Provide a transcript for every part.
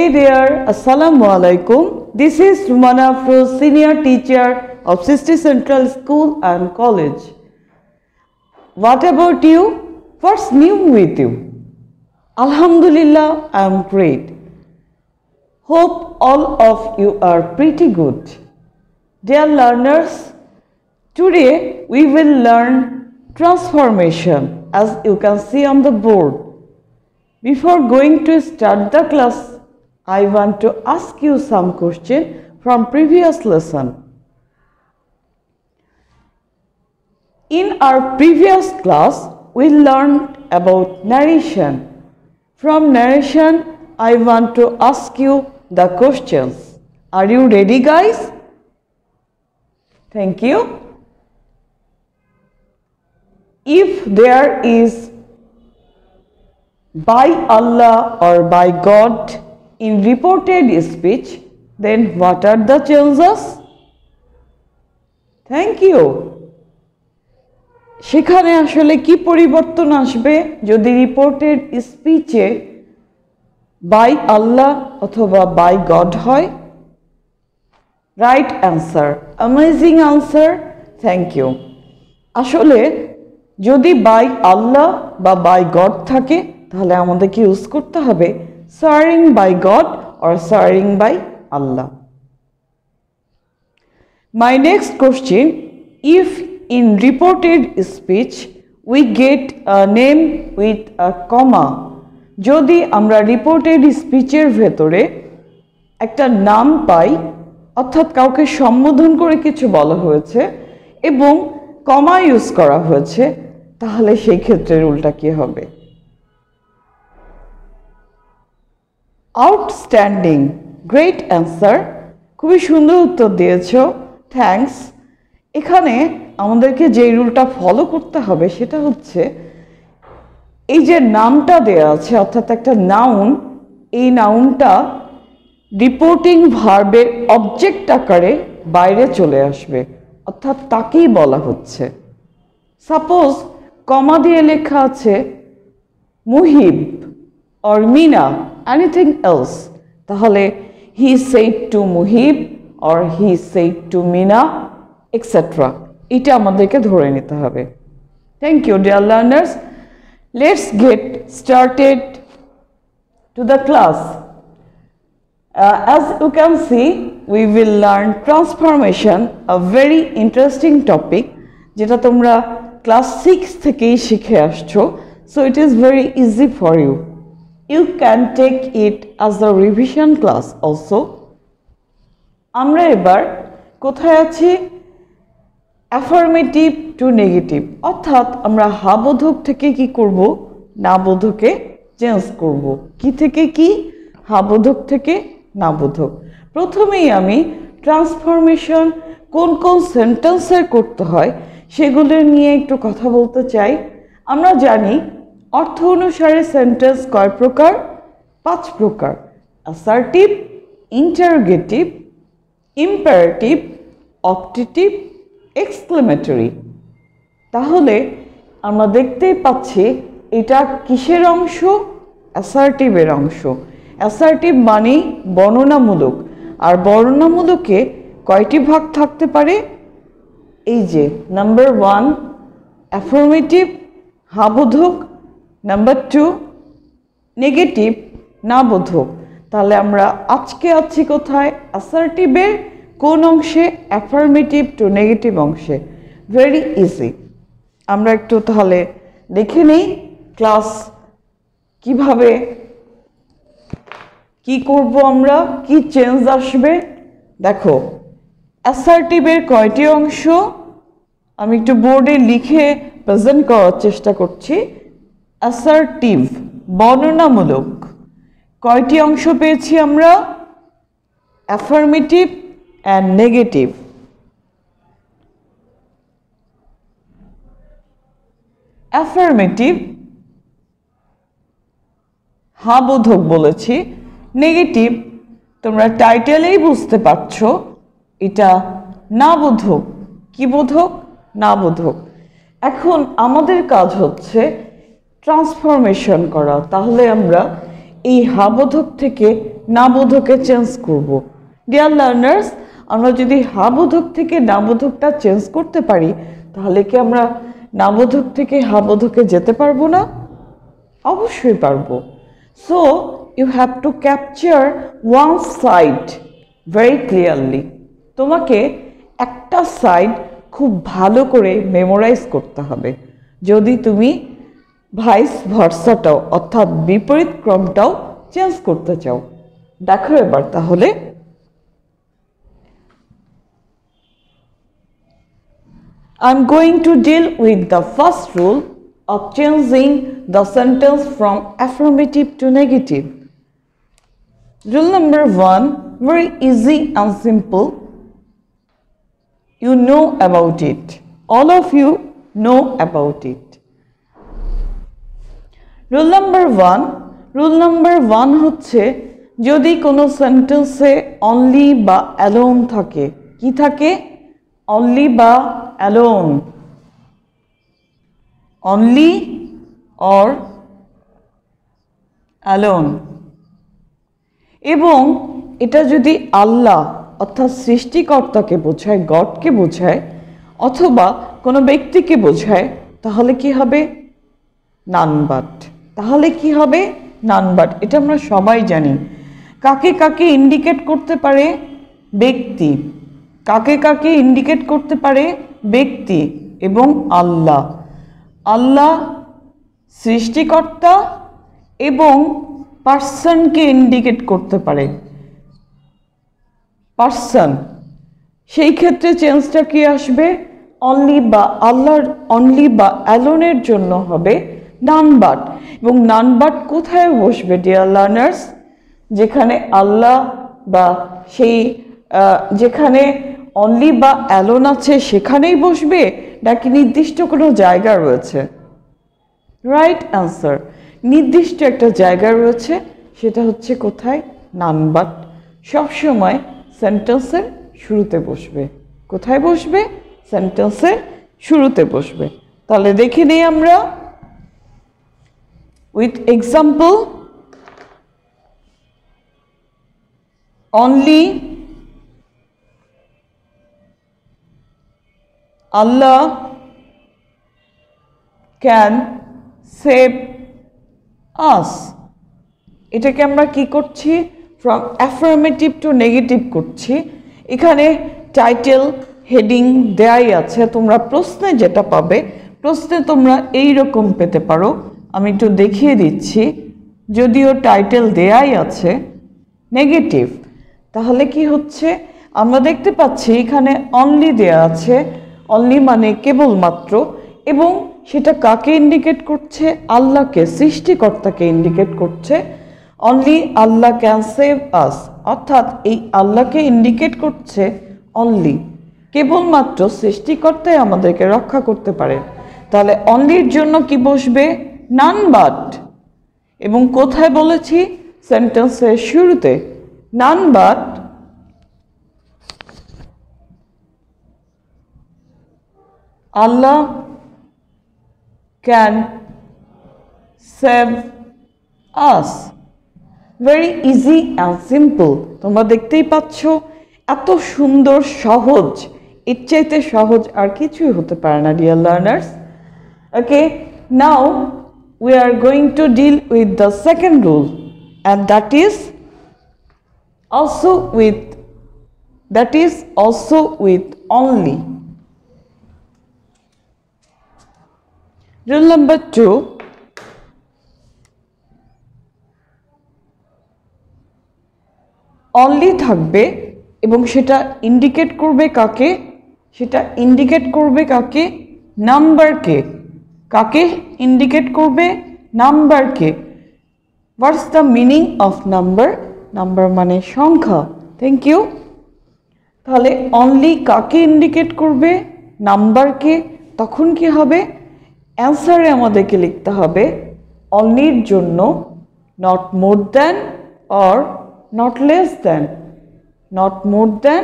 Hey there, Assalamu alaikum. This is Rumana Afroz, senior teacher of City Central School and College. What about you? What's new with you? Alhamdulillah, I am great. Hope all of you are pretty good. Dear learners, today we will learn transformation as you can see on the board. Before going to start the class, I want to ask you some questions from previous lesson. In our previous class, we learned about narration. From narration, I want to ask you the questions. Are you ready, guys? Thank you. If there is by Allah or by God in reported speech, then what are the chances? Thank you. সেখানে আসলে কি পরিবর্তন আসবে যদি reported স্পিচে by Allah অথবা by God হয়? Right answer, amazing answer, thank you. আসলে যদি বাই আল্লাহ বা বাই গড থাকে তাহলে আমাদেরকে ইউজ করতে হবে swearing by God or swearing by Allah. My next question, if in reported speech we get a name with a comma, যদি আমরা রিপোর্টেড স্পিচের ভেতরে একটা নাম পাই অর্থাৎ কাউকে সম্বোধন করে কিছু বলা হয়েছে এবং কমা ইউজ করা হয়েছে তাহলে সেই ক্ষেত্রে রুলটা কি হবে? আউটস্ট্যান্ডিং, গ্রেট অ্যান্সার, খুবই সুন্দর উত্তর দিয়েছো, থ্যাঙ্কস। এখানে আমাদেরকে যে রুলটা ফলো করতে হবে সেটা হচ্ছে এই যে নামটা দেয়া আছে অর্থাৎ একটা নাউন, এই নাউনটা রিপোর্টিং ভার্বের অবজেক্ট আকারে বাইরে চলে আসবে অর্থাৎ তাকেই বলা হচ্ছে। সাপোজ কমা দিয়ে লেখা আছে Muhib or Mina, anything else, তাহলে he said to Muhib or he said to Mina, etc. এটা আমাদেরকে ধরে নিতে হবে। Thank you, dear learners. Let's get started to the class. As you can see, we will learn transformation, a very interesting topic, যেটা তোমরা class 6 থেকেই শিখে আসছো, so it is very easy for you. You can take it as a revision class also. আমরা এবার কোথায় আছি? Affirmative two negative, অর্থাৎ আমরা হা বোধক থেকে কি করব? না বোধকে চেঞ্জ করব। কি থেকে কি? হা বোধক থেকে না বোধক। প্রথমেই আমি ট্রান্সফরমেশন কোন কোন সেন্টেন্সের করতে হয় সেগুলো নিয়ে একটু কথা বলতে চাই। আমরা জানি অর্থ অনুসারে সেন্টেন্স কয় প্রকার? 5 প্রকার। Assertive, interrogative, imperative, optative, exclamatory. তাহলে আমরা দেখতেই পাচ্ছি এটা কিসের অংশ? অ্যাসার্টিভের অংশ। অ্যাসার্টিভ মানে বর্ণনামূলক, আর বর্ণনামূলকে কয়টি ভাগ থাকতে পারে? এই যে নাম্বার 1 অ্যাফার্মেটিভ, হা বোধক, নাম্বার 2 নেগেটিভ, না বোধক। তাহলে আমরা আজকে আছি কোথায়? অ্যাসার্টিভের কোন অংশে? অ্যাফার্মেটিভ টু নেগেটিভ অংশে। Very easy. আমরা একটু তাহলে দেখে নেই ক্লাস কিভাবে কি করব, আমরা কি চেঞ্জ আসবে। দেখো অ্যাসার্টিভের কয়টি অংশ আমি একটু বোর্ডে লিখে প্রেজেন্ট করার চেষ্টা করছি। অ্যাসার্টিভ বর্ণনামূলক কয়টি অংশ পেয়েছি আমরা? Affirmative and negative. অ্যাফার্মেটিভ হা বোধক বলেছি, নেগেটিভ তোমরা টাইটেলেই বুঝতে পারছো এটা না বোধক। কি বোধক? না বোধক। এখন আমাদের কাজ হচ্ছে ট্রান্সফরমেশন করা। তাহলে আমরা এই হা বোধক থেকে না বোধকে চেঞ্জ করব। ডিয়ার লার্নার্স, আমরা যদি হা বোধক থেকে না বোধকটা চেঞ্জ করতে পারি তাহলে কি আমরা না বোধক থেকে হা বোধকে যেতে পারবো না? অবশ্যই পারবো। So you have to capture one side very clearly. তোমাকে একটা সাইড খুব ভালো করে মেমোরাইজ করতে হবে যদি তুমি ভাইস ভার্সাটাও অর্থাৎ বিপরীত ক্রমটাও চেঞ্জ করতে চাও। দেখো এবার তাহলে I'm going to deal with the first rule of changing the sentence from affirmative to negative. Rule number 1, very easy and simple. You know about it. All of you know about it. Rule number 1 হচ্ছে যদি কোনো সেন্টেন্সে only বা alone থাকে, কি থাকে? Only বা alone, only or alone, এবং এটা যদি আল্লাহ অর্থাৎ সৃষ্টিকর্তাকে বোঝায়, গডকে বোঝায়, অথবা কোনো ব্যক্তিকে বোঝায়, তাহলে কি হবে? None but. তাহলে কি হবে? None but. এটা আমরা সবাই জানি। কাকে কাকে ইন্ডিকেট করতে পারে? ব্যক্তি। কাকে কাকে ইন্ডিকেট করতে পারে? ব্যক্তি এবং আল্লাহ। আল্লাহ সৃষ্টিকর্তা এবং পার্সনকে ইন্ডিকেট করতে পারে, পার্সন। সেই ক্ষেত্রে চেঞ্জটা কি আসবে? অনলি বা আল্লাহর অনলি বা অ্যালোনের জন্য হবে নান বাট। এবং নান বাট কোথায় বসবে ডিয়ার লার্নার্স? যেখানে আল্লাহ বা সেই যেখানে অনলি বা অ্যালোন আছে সেখানেই বসবে, নাকি নির্দিষ্ট কোনো জায়গা রয়েছে? রাইট অ্যান্সার, নির্দিষ্ট একটা জায়গা রয়েছে, সেটা হচ্ছে কোথায়? নান বাট সবসময় সেন্টেন্সের শুরুতে বসবে। কোথায় বসবে? সেন্টেন্সের শুরুতে বসবে। তাহলে দেখে নেই আমরা with example. Only Allah can save us. এটাকে আমরা কি করছি? ফ্রম অ্যাফার্মেটিভ টু নেগেটিভ করছি। এখানে টাইটেল হেডিং দেয়াই আছে। তোমরা প্রশ্নে যেটা পাবে, প্রশ্নে তোমরা এই রকম পেতে পারো। আমি একটু দেখিয়ে দিচ্ছি। যদিও টাইটেল দেয়াই আছে নেগেটিভ, তাহলে কি হচ্ছে? আমরা দেখতে পাচ্ছি এখানে অনলি দেয়া আছে। অনলি মানে কেবলমাত্র, এবং সেটা কাকে ইন্ডিকেট করছে? আল্লাহকে, সৃষ্টিকর্তাকে ইন্ডিকেট করছে। অনলি আল্লাহ ক্যান সেভ আস, অর্থাৎ এই আল্লাহকে ইন্ডিকেট করছে অনলি, কেবলমাত্র সৃষ্টিকর্তাই আমাদেরকে রক্ষা করতে পারে। তাহলে অনলির জন্য কি বসবে? None but. এবং কোথায় বলেছি? সেন্টেন্সের শুরুতে। None but Allah can save us. Very easy and simple. তোমরা দেখতেই পাচ্ছ এত সুন্দর, সহজ। এর চাইতে সহজ আর কিছুই হতে পারে না dear learners. Okay, now we are going to deal with the second rule, and that is also with only. Rule number 2, only থাকবে এবং সেটা ইন্ডিকেট করবে কাকে? সেটা ইন্ডিকেট করবে কাকে? নাম্বারকে। কাকে ইন্ডিকেট করবে? নাম্বারকে। What's the meaning of number? Number মানে সংখ্যা। Thank you. তাহলে অনলি কাকে ইন্ডিকেট করবে? নাম্বারকে। তখন কি হবে? অ্যান্সারে আমাদেরকে লিখতে হবে অনলির জন্য not more than or not less than, not more than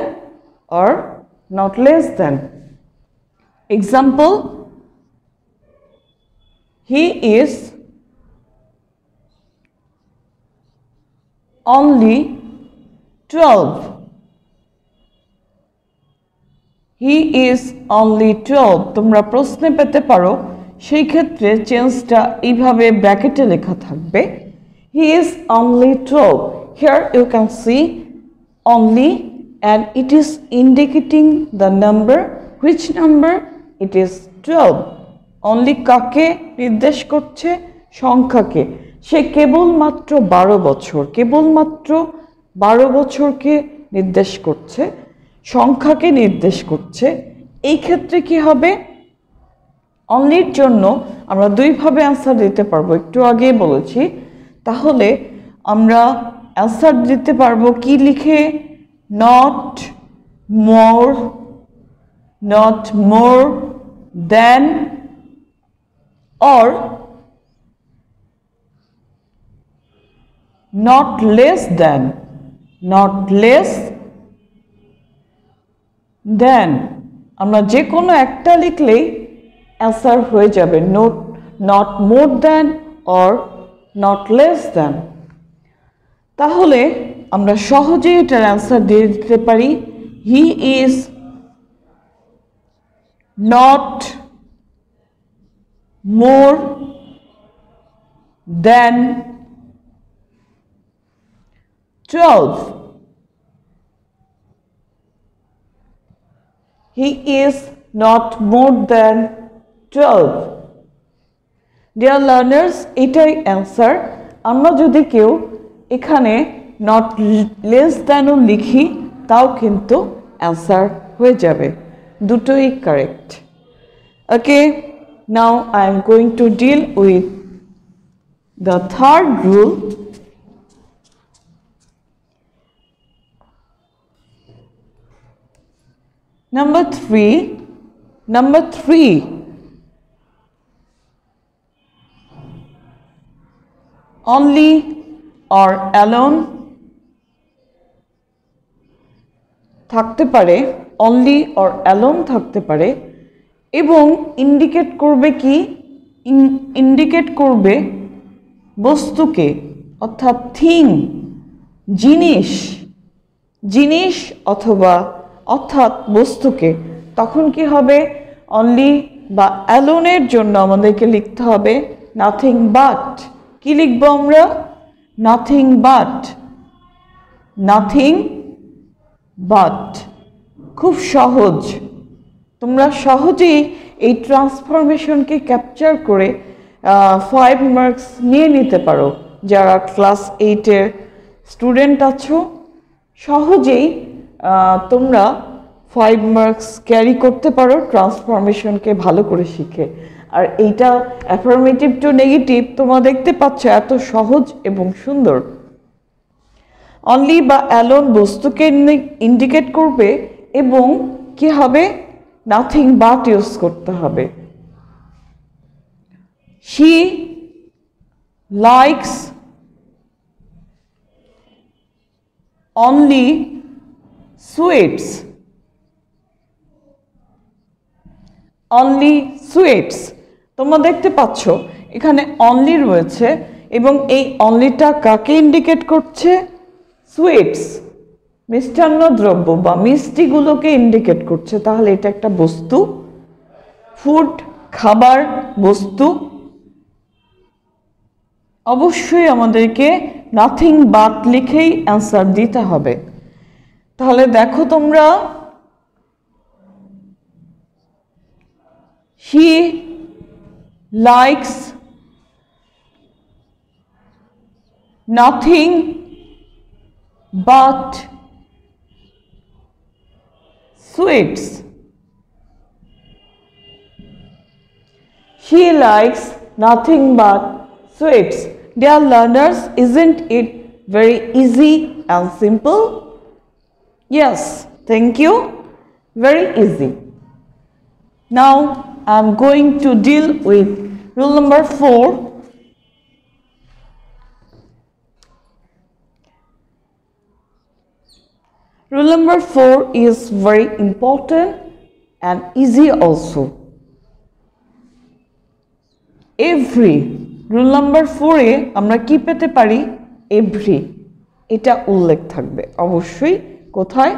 or not less than. Example, he is only 12. He is only 12. তোমরা প্রশ্নে পেতে পারো সেই ক্ষেত্রে চেঞ্জটা এইভাবে ব্র্যাকেটে লেখা থাকবে he is only 12. Here you can see only and it is indicating the number. Which number? It is 12. only কাকে নির্দেশ করছে? সংখ্যাকে। সে কেবলমাত্র 12 বছর, কেবলমাত্র 12 বছরকে নির্দেশ করছে, সংখ্যাকে নির্দেশ করছে। এই ক্ষেত্রে কি হবে? অনলির জন্য আমরা দুইভাবে অ্যান্সার দিতে পারবো, একটু আগে বলেছি। তাহলে আমরা অ্যান্সার দিতে পারবো কি লিখে? Not more than or not less than, not less than। আমরা যে কোনো একটা লিখলেই অ্যান্সার হয়ে যাবে, not more than or not less than। তাহলে আমরা সহজেই এটার অ্যান্সার দিয়ে দিতে পারি he is not more than 12. He is not more than 12. Dear learners, এটাই অ্যান্সার। আমরা যদি কেউ এখানে not less than ও লিখি তাও কিন্তু অ্যান্সার হয়ে যাবে, দুটোই correct. Okay, now I am going to deal with the third rule. Number three, only or alone থাকতে পারে, only or alone থাকতে পারে এবং ইন্ডিকেট করবে কি? ইন্ডিকেট করবে বস্তুকে, অর্থাৎ থিং, জিনিস অথবা অর্থাৎ বস্তুকে। তখন কি হবে? অনলি বা অ্যালোনের জন্য আমাদেরকে লিখতে হবে নাথিং বাট। কি লিখবো আমরা? Nothing but. খুব সহজ, তোমরা সহজেই এই ট্রান্সফরমেশনকে ক্যাপচার করে 5 মার্কস নিয়ে নিতে পারো। যারা ক্লাস 8-এর স্টুডেন্ট আছো সহজেই তোমরা 5 মার্কস ক্যারি করতে পারো ট্রান্সফরমেশনকে ভালো করে শিখে। আর এইটা অ্যাফার্মেটিভ টু নেগেটিভ তোমরা দেখতে পাচ্ছ এত সহজ এবং সুন্দর। অনলি বা অ্যালোন বস্তুকে ইন্ডিকেট করবে এবং কি হবে? নাথিং বাট ইউজ করতে হবে। She likes only sweets. only sweets তোমরা দেখতে পাচ্ছ এখানে অনলি রয়েছে এবং এই অনলিটা কাকে ইন্ডিকেট করছে? সুইটস, মিষ্টান্ন দ্রব্য বা মিষ্টিগুলোকে ইন্ডিকেট করছে। তাহলে এটা একটা বস্তু, ফুড, খাবার বস্তু। অবশ্যই আমাদেরকে নাথিং বাট লিখেই অ্যান্সার দিতে হবে। তাহলে দেখো তোমরা, she likes nothing but sweets. She likes nothing but sweets. Dear learners, isn't it very easy and simple? Yes, thank you. Very easy. Now I am going to deal with rule number 4. Rule number 4 is very important and easy also. Every, rule number 4 এ আমরা কি পেতে পারি? Every, এটা উল্লেখ থাকবে অবশ্যই কোথায়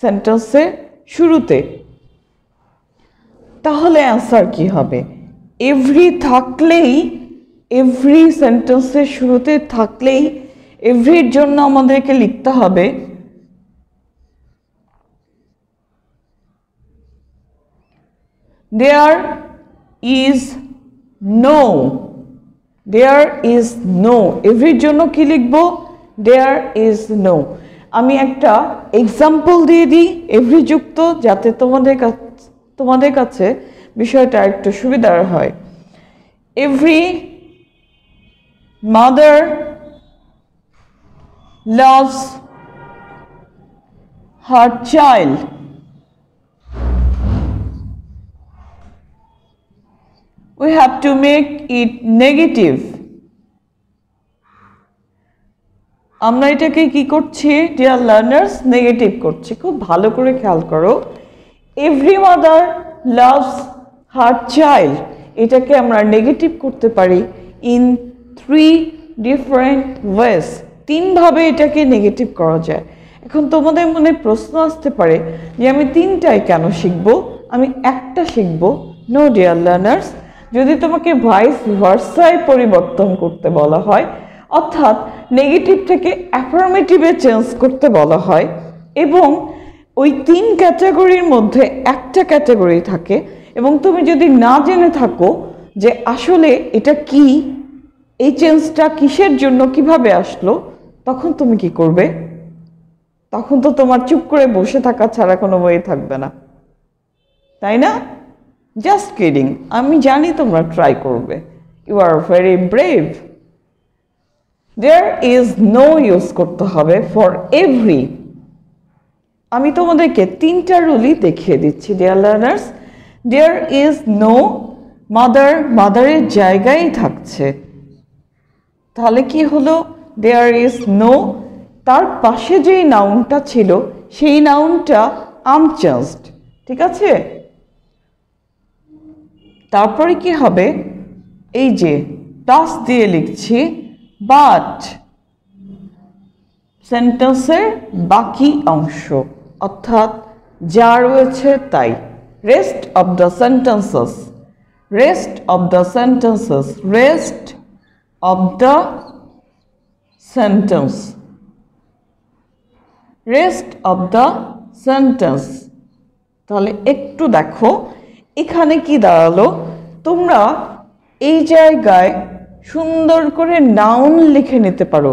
সেন্টেন্সের শুরুতে তাহলে অ্যান্সার কি হবে এভরি থাকলেই এভরি সেন্টেন্সের শুরুতে থাকলেই এভরির জন্য আমাদেরকে লিখতে হবে there is no there is no এভরির জন্য কি লিখব there is no আমি একটা এক্সাম্পল দিয়ে দিই এভরি যুক্ত যাতে তোমাদের কাছে বিষয়টা একটু সুবিধার হয় every mother loves her child we have to make it negative আমরা এটাকে কি করছি ডিয়ার লার্নার্স নেগেটিভ করছি খুব ভালো করে খেয়াল করো every mother loves her child এটাকে আমরা নেগেটিভ করতে পারি ইন 3 ডিফারেন্ট ওয়েজ তিনভাবে এটাকে নেগেটিভ করা যায় এখন তোমাদের মনে প্রশ্ন আসতে পারে যে আমি তিনটাই কেন শিখব আমি একটা শিখব নো ডিয়ার লার্নার্স যদি তোমাকে ভাইস ভার্সায় পরিবর্তন করতে বলা হয় অর্থাৎ নেগেটিভ থেকে অ্যাফার্মেটিভে চেঞ্জ করতে বলা হয় এবং ওই তিন ক্যাটাগরির মধ্যে একটা ক্যাটাগরি থাকে এবং তুমি যদি না জেনে থাকো যে আসলে এটা কি এই চেঞ্জটা কিসের জন্য কিভাবে আসলো তখন তুমি কি করবে তখন তো তোমার চুপ করে বসে থাকা ছাড়া কোনো ওয়ে থাকবে না তাই না জাস্ট কিডিং আমি জানি তোমরা ট্রাই করবে you are very brave there is no use করতে হবে ফর এভরি আমি তোমাদেরকে তিনটা রুলই দেখিয়ে দিচ্ছি dear learners there is no মাদারের জায়গায় থাকছে তাহলে কি হলো there is no তার পাশে যেই নাউনটা ছিল সেই নাউনটা আনচেঞ্জড ঠিক আছে তারপরে কি হবে এই যে প্লাস দিয়ে লিখছি বাট সেন্টেন্সের বাকি অংশ অর্থাৎ যা রয়েছে তাই rest of the sentences rest of the sentences rest of the sentence rest of the sentence তাহলে একটু দেখো এখানে কি দাঁড়ালো তোমরা এই জায়গায় সুন্দর করে নাউন লিখে নিতে পারো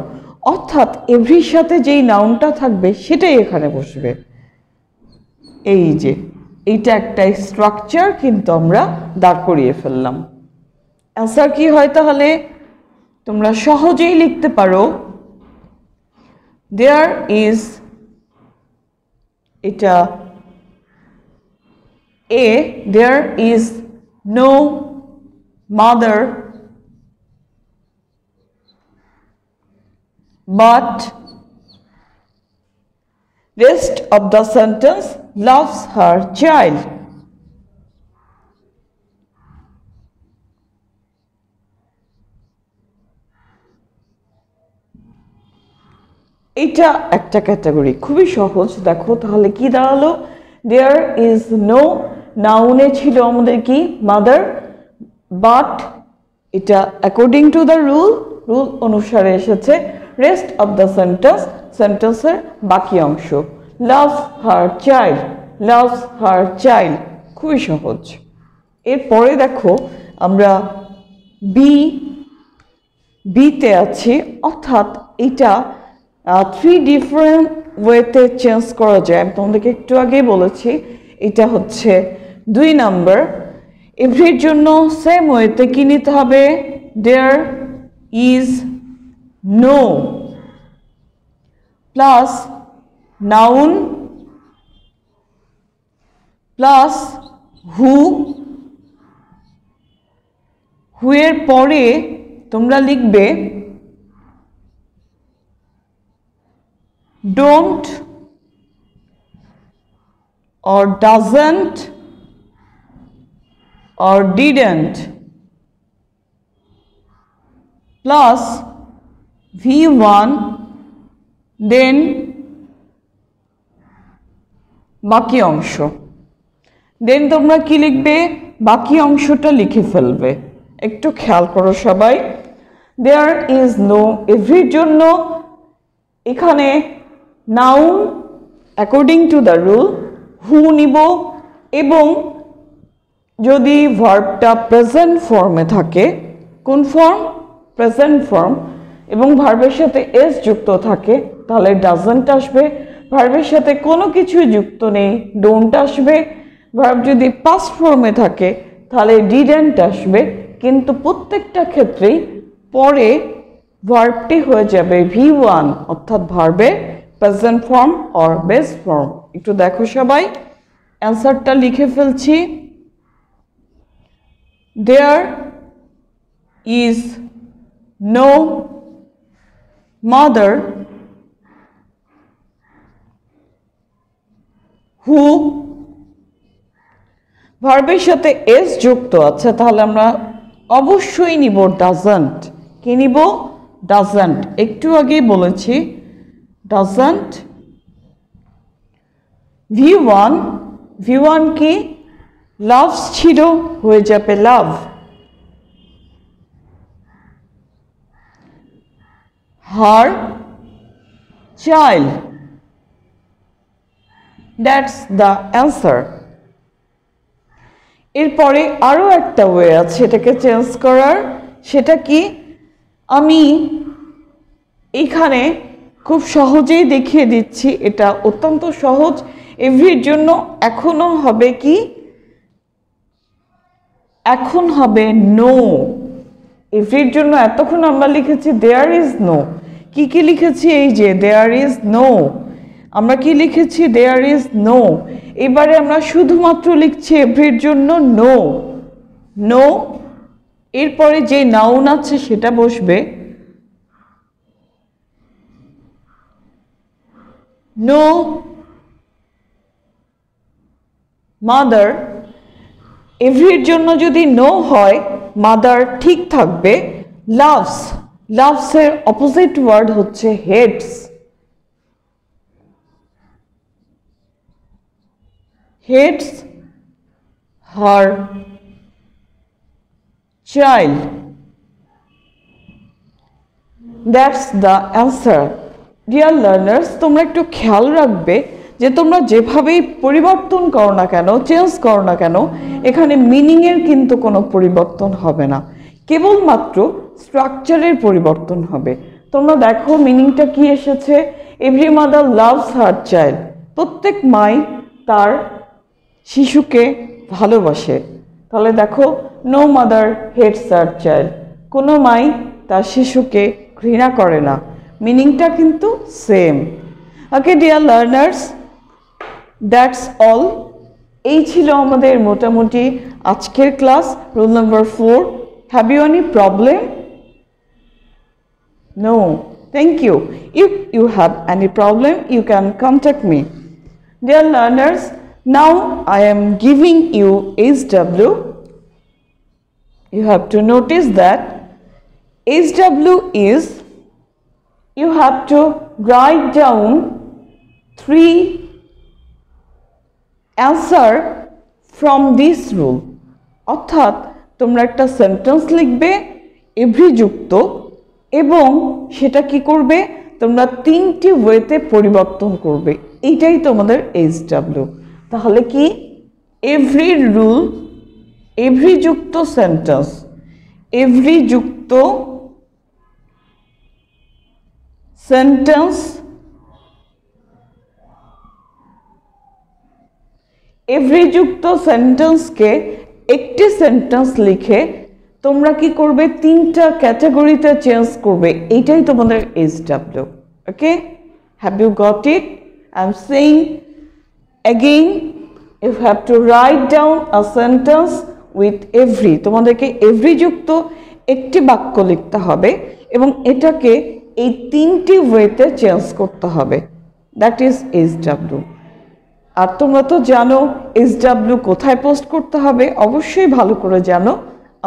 অর্থাৎ এভরির সাথে যেই নাউনটা থাকবে সেটাই এখানে বসবে এই যে এইটা একটা স্ট্রাকচার কিন্তু আমরা দাঁড় করিয়ে ফেললাম অ্যান্সার কি হয় তাহলে তোমরা সহজেই লিখতে পারো দেয়ার ইজ এটা A there is no mother but rest of the sentence loves her child এটা একটা ক্যাটাগরি খুবই সহজ দেখো তাহলে কি দাঁড়ালো there is no নাউনে ছিল আমাদের কি মাদার বাট এটা অ্যাকর্ডিং টু দ্য রুল অনুসারে এসেছে রেস্ট অফ দ্য সেন্টেন্সের বাকি অংশ লাভস হার চাইল্ড খুবই সহজ এরপরে দেখো আমরা বিতে আছি অর্থাৎ এটা 3 ডিফারেন্ট ওয়েতে চেঞ্জ করা যায় আমি তোমাদেরকে একটু আগেই বলেছি এটা হচ্ছে 2 নাম্বার এভরির জন্য সেম ওয়েতে কি নিতে হবে there is no plus noun plus who এর পরে তোমরা লিখবে don't or doesn't or didn't plus V1 দেন বাকি অংশ, দেন তোমরা কি লিখবে, বাকি অংশটা লিখে ফেলবে। একটু খেয়াল করো সবাই, দেয়ার ইজ নো, এভরির জন্য এখানে noun according to the rule হু নিব, এবং যদি ভার্বটা প্রেজেন্ট ফর্মে থাকে, কোন ফর্ম, প্রেজেন্ট ফর্ম, এবং ভার্বের সাথে এস যুক্ত থাকে তাহলে ডাজন্ট আসবে, ভার্বের সাথে কোনো কিছু যুক্ত নেই ডোন্ট আসবে, ভার্ব যদি পাস্ট ফর্মে থাকে তাহলে ডিডেন্ট আসবে, কিন্তু প্রত্যেকটা ক্ষেত্রেই পরে ভার্বটি হয়ে যাবে V1 অর্থাৎ ভার্বের present form or base form. একটু দেখো সবাই, অ্যান্সারটা লিখে ফেলছি। There is no mother who, ভার্বের সাথে এস যুক্ত আছে তাহলে আমরা অবশ্যই নিব ডাজন্ট। কি নিব, ডাজন্ট। একটু আগেই বলেছি ডাজন্ট। V1 কি, লাভস ছিল, হয়ে যাবে love. Her child, that's the answer. এরপরে আরও একটা ওয়ে আছে এটাকে চেঞ্জ করার, সেটা কি, আমি এখানে খুব সহজেই দেখিয়ে দিচ্ছি, এটা অত্যন্ত সহজ। এভরির জন্য এখনো হবে কি, এখন হবে নো। এভরির জন্য এতক্ষণ আমরা লিখেছি দেয়ার ইজ নো, কি কি লিখেছি, এই যে দেয়ার ইজ নো, আমরা কি লিখেছি দেয়ার ইজ নো। এবারে আমরা শুধুমাত্র লিখছি এভরির জন্য নো, নো। এরপরে যে নাউন আছে সেটা বসবে, নো মাদার। এভরির জন্য যদি নো হয় মাদার ঠিক থাকবে। লাভস, লাভসের অপোজিট ওয়ার্ড হচ্ছে hates, hates her child, that's the answer. Dear learners, তোমরা একটু খেয়াল রাখবে যে তোমরা যেভাবেই পরিবর্তন করো না কেন, চেঞ্জ করো না কেন, এখানে মিনিংয়ের কিন্তু কোনো পরিবর্তন হবে না, কেবলমাত্র স্ট্রাকচারের পরিবর্তন হবে। তোমরা দেখো মিনিংটা কি এসেছে, every mother loves her child, প্রত্যেক মাই তার শিশুকে ভালোবাসে। তাহলে দেখো no mother hates her child, কোনো মাই তার শিশুকে ঘৃণা করে না, মিনিংটা কিন্তু same. Okay dear learners, that's all. এই ছিল আমাদের মোটামুটি আজকের class, rule number 4। Have you any problem? No, thank you. If you have any problem, you can contact me. Dear learners, now I am giving you SW. You have to notice that SW is, you have to write down 3 answer from this rule. অর্থাৎ তোমরা একটা sentence লিখবে every যুক্ত, এবং সেটা কি করবে, তোমরা 3টি ওয়েতে পরিবর্তন করবে, এইটাই তোমাদের SW। তাহলে কি, এভরি রুল, এভরি যুক্ত সেন্টেন্স, এভরি যুক্ত সেন্টেন্স, এভরি যুক্ত সেন্টেন্সকে একটি সেন্টেন্স লিখে তোমরা কি করবে, 3টা ক্যাটাগরিতে চেঞ্জ করবে, এইটাই তোমাদের SW। Okay, have you got it? I am saying again, you have to write down a sentence with every. তোমাদেরকে এভরি যুক্ত একটি বাক্য লিখতে হবে এবং এটাকে এই 3টি ওয়েতে চেঞ্জ করতে হবে, দ্যাট ইজ SW। আর তোমরা তো জানো SW কোথায় পোস্ট করতে হবে, অবশ্যই ভালো করে জানো,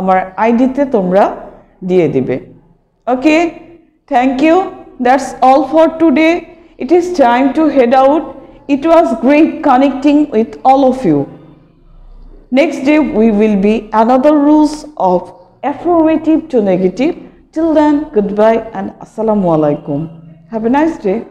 আমার আইডিতে তোমরা দিয়ে দিবে। Okay, thank you, that's all for today. It is time to head out. It was great connecting with all of you. Next day we will be another rules of affirmative to negative. Till then, goodbye and assalamu alaikum. Have a nice day.